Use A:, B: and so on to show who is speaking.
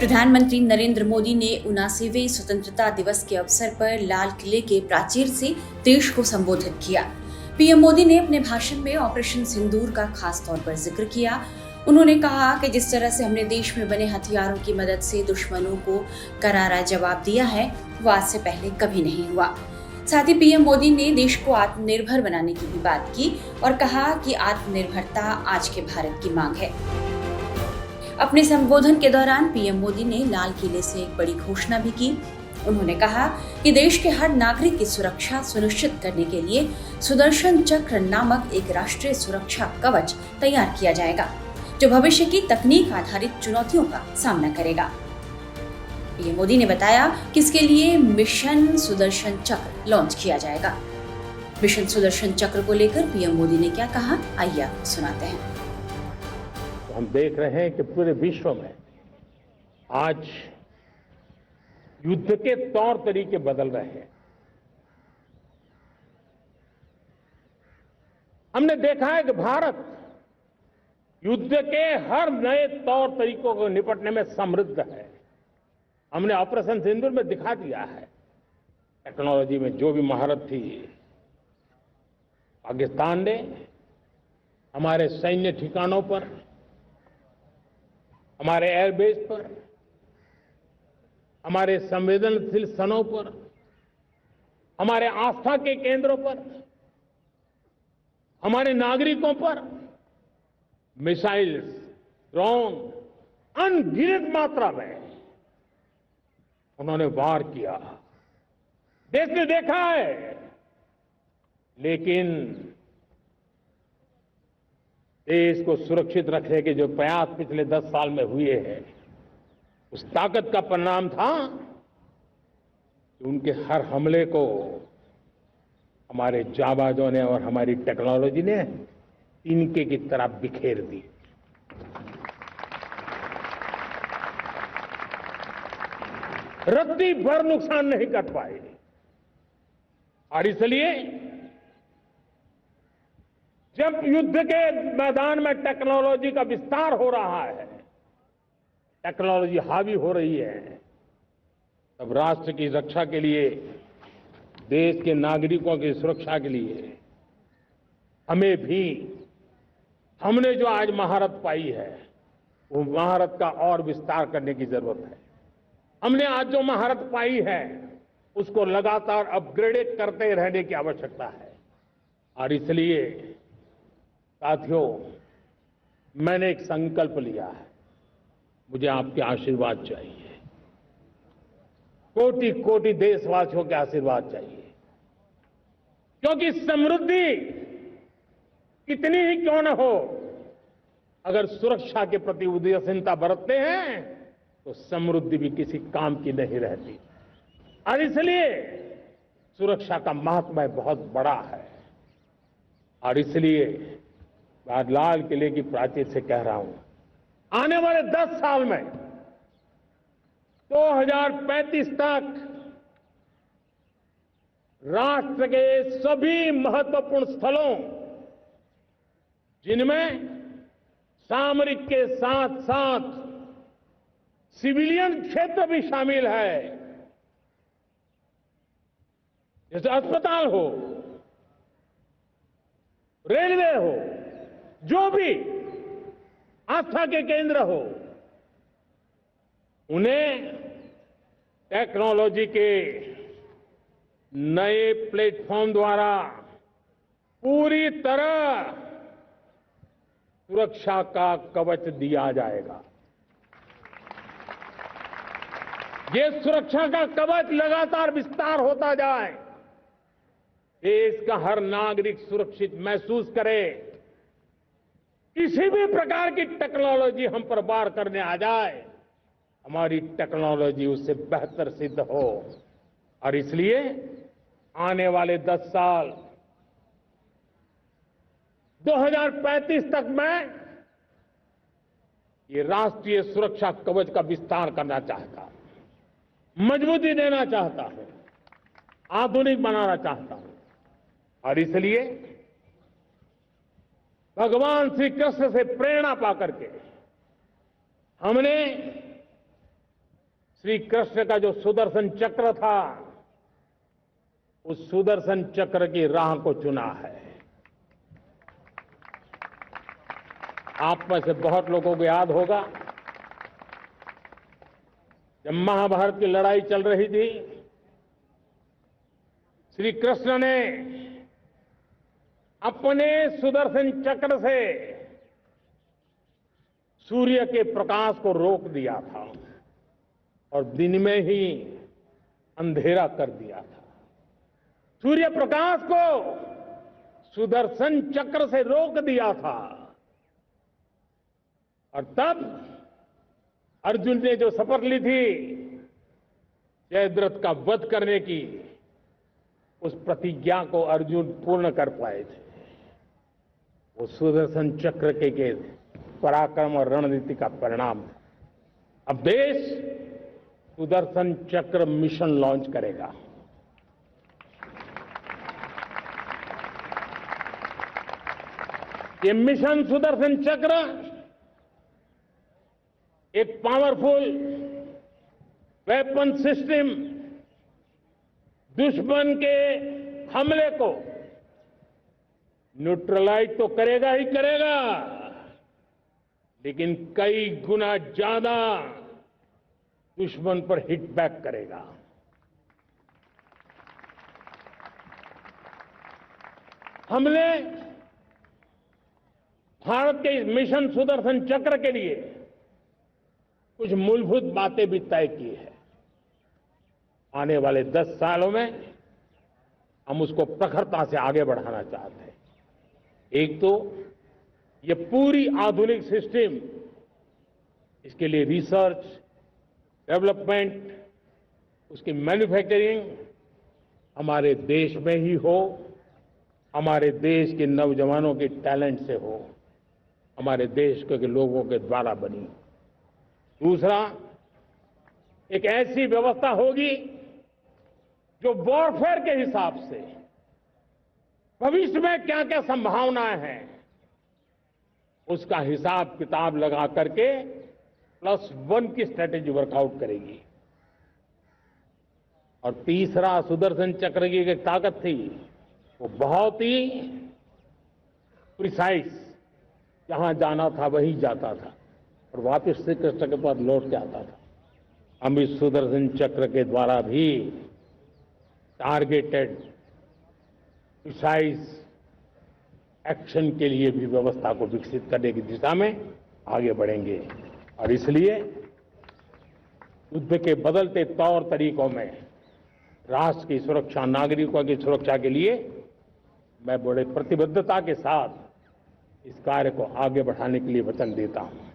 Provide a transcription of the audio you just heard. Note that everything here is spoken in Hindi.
A: प्रधानमंत्री नरेंद्र मोदी ने 79वें स्वतंत्रता दिवस के अवसर पर लाल किले के प्राचीर से देश को संबोधित किया। पीएम मोदी ने अपने भाषण में ऑपरेशन सिंदूर का खास तौर पर जिक्र किया। उन्होंने कहा कि जिस तरह से हमने देश में बने हथियारों की मदद से दुश्मनों को करारा जवाब दिया है, वो आज से पहले कभी नहीं हुआ। साथ ही पीएम मोदी ने देश को आत्मनिर्भर बनाने की भी बात की और कहा कि आत्मनिर्भरता आज के भारत की मांग है। अपने संबोधन के दौरान पीएम मोदी ने लाल किले से एक बड़ी घोषणा भी की। उन्होंने कहा कि देश के हर नागरिक की सुरक्षा सुनिश्चित करने के लिए सुदर्शन चक्र नामक एक राष्ट्रीय सुरक्षा कवच तैयार किया जाएगा, जो भविष्य की तकनीक आधारित चुनौतियों का सामना करेगा। पीएम मोदी ने बताया कि इसके लिए मिशन सुदर्शन चक्र लॉन्च किया जाएगा। मिशन सुदर्शन चक्र को लेकर पीएम मोदी ने क्या कहा, आइए आपको सुनाते हैं।
B: हम देख रहे हैं कि पूरे विश्व में आज युद्ध के तौर तरीके बदल रहे हैं। हमने देखा है कि भारत युद्ध के हर नए तौर तरीकों को निपटने में समृद्ध है। हमने ऑपरेशन सिंदूर में दिखा दिया है। टेक्नोलॉजी में जो भी महारत थी, पाकिस्तान ने हमारे सैन्य ठिकानों पर, हमारे एयरबेस पर, हमारे संवेदनशील स्थानों पर, हमारे आस्था के केंद्रों पर, हमारे नागरिकों पर मिसाइल्स, ड्रोन अनगिनत मात्रा में उन्होंने वार किया। देश ने देखा है, लेकिन देश को सुरक्षित रखने के जो प्रयास पिछले 10 साल में हुए हैं, उस ताकत का परिणाम था कि उनके हर हमले को हमारे जाबाजों ने और हमारी टेक्नोलॉजी ने तिनके की तरह बिखेर दी। रत्ती भर नुकसान नहीं कर पाए और इसलिए जब युद्ध के मैदान में टेक्नोलॉजी का विस्तार हो रहा है, टेक्नोलॉजी हावी हो रही है, तब राष्ट्र की रक्षा के लिए, देश के नागरिकों की सुरक्षा के लिए हमें भी, हमने जो आज महारत पाई है, वो महारत का और विस्तार करने की जरूरत है। हमने आज जो महारत पाई है, उसको लगातार अपग्रेडेड करते रहने की आवश्यकता है। और इसलिए साथियों, मैंने एक संकल्प लिया है, मुझे आपके आशीर्वाद चाहिए, कोटि कोटि देशवासियों के आशीर्वाद चाहिए, क्योंकि समृद्धि कितनी ही क्यों न हो, अगर सुरक्षा के प्रति उदासीनता बरतते हैं तो समृद्धि भी किसी काम की नहीं रहती। और इसलिए सुरक्षा का महत्व बहुत बड़ा है। और इसलिए आज लाल किले की प्राचीर से कह रहा हूं, आने वाले 10 साल में 2035 तक राष्ट्र के सभी महत्वपूर्ण स्थलों, जिनमें सामरिक के साथ साथ सिविलियन क्षेत्र भी शामिल है, जैसे अस्पताल हो, रेलवे हो, जो भी आस्था के केंद्र हो, उन्हें टेक्नोलॉजी के नए प्लेटफॉर्म द्वारा पूरी तरह सुरक्षा का कवच दिया जाएगा। ये सुरक्षा का कवच लगातार विस्तार होता जाए, देश का हर नागरिक सुरक्षित महसूस करे। किसी भी प्रकार की टेक्नोलॉजी हम पर वार करने आ जाए, हमारी टेक्नोलॉजी उससे बेहतर सिद्ध हो। और इसलिए आने वाले 10 साल 2035 तक मैं ये राष्ट्रीय सुरक्षा कवच का विस्तार करना चाहता हूं, मजबूती देना चाहता हूं, आधुनिक बनाना चाहता हूं। और इसलिए भगवान श्री कृष्ण से प्रेरणा पाकर के हमने श्री कृष्ण का जो सुदर्शन चक्र था, उस सुदर्शन चक्र की राह को चुना है। आप में से बहुत लोगों को याद होगा, जब महाभारत की लड़ाई चल रही थी, श्री कृष्ण ने अपने सुदर्शन चक्र से सूर्य के प्रकाश को रोक दिया था और दिन में ही अंधेरा कर दिया था। सूर्य प्रकाश को सुदर्शन चक्र से रोक दिया था और तब अर्जुन ने जो शपथ ली थी जयद्रथ का वध करने की, उस प्रतिज्ञा को अर्जुन पूर्ण कर पाए थे। वो सुदर्शन चक्र के पराक्रम और रणनीति का परिणाम था। अब देश सुदर्शन चक्र मिशन लॉन्च करेगा। ये मिशन सुदर्शन चक्र एक पावरफुल वेपन सिस्टम दुश्मन के हमले को न्यूट्रलाइज तो करेगा ही करेगा, लेकिन कई गुना ज्यादा दुश्मन पर हिट बैक करेगा। हमने भारत के इस मिशन सुदर्शन चक्र के लिए कुछ मूलभूत बातें भी तय की है। आने वाले 10 सालों में हम उसको प्रखरता से आगे बढ़ाना चाहते हैं। एक तो ये पूरी आधुनिक सिस्टम, इसके लिए रिसर्च, डेवलपमेंट, उसकी मैन्युफैक्चरिंग हमारे देश में ही हो, हमारे देश के नौजवानों के टैलेंट से हो, हमारे देश के लोगों के द्वारा बनी। दूसरा, एक ऐसी व्यवस्था होगी जो वॉरफेयर के हिसाब से भविष्य में क्या क्या संभावनाएं हैं उसका हिसाब किताब लगा करके +1 की स्ट्रेटेजी वर्कआउट करेगी। और तीसरा, सुदर्शन चक्र की एक ताकत थी, वो बहुत ही प्रिसाइज, जहां जाना था वहीं जाता था और वापस श्री कृष्ण के पास लौट के आता था। हम इस सुदर्शन चक्र के द्वारा भी टारगेटेड प्रिसाइज एक्शन के लिए भी व्यवस्था को विकसित करने की दिशा में आगे बढ़ेंगे। और इसलिए युद्ध के बदलते तौर तरीकों में राष्ट्र की सुरक्षा, नागरिकों की सुरक्षा के लिए मैं बड़े प्रतिबद्धता के साथ इस कार्य को आगे बढ़ाने के लिए वचन देता हूं।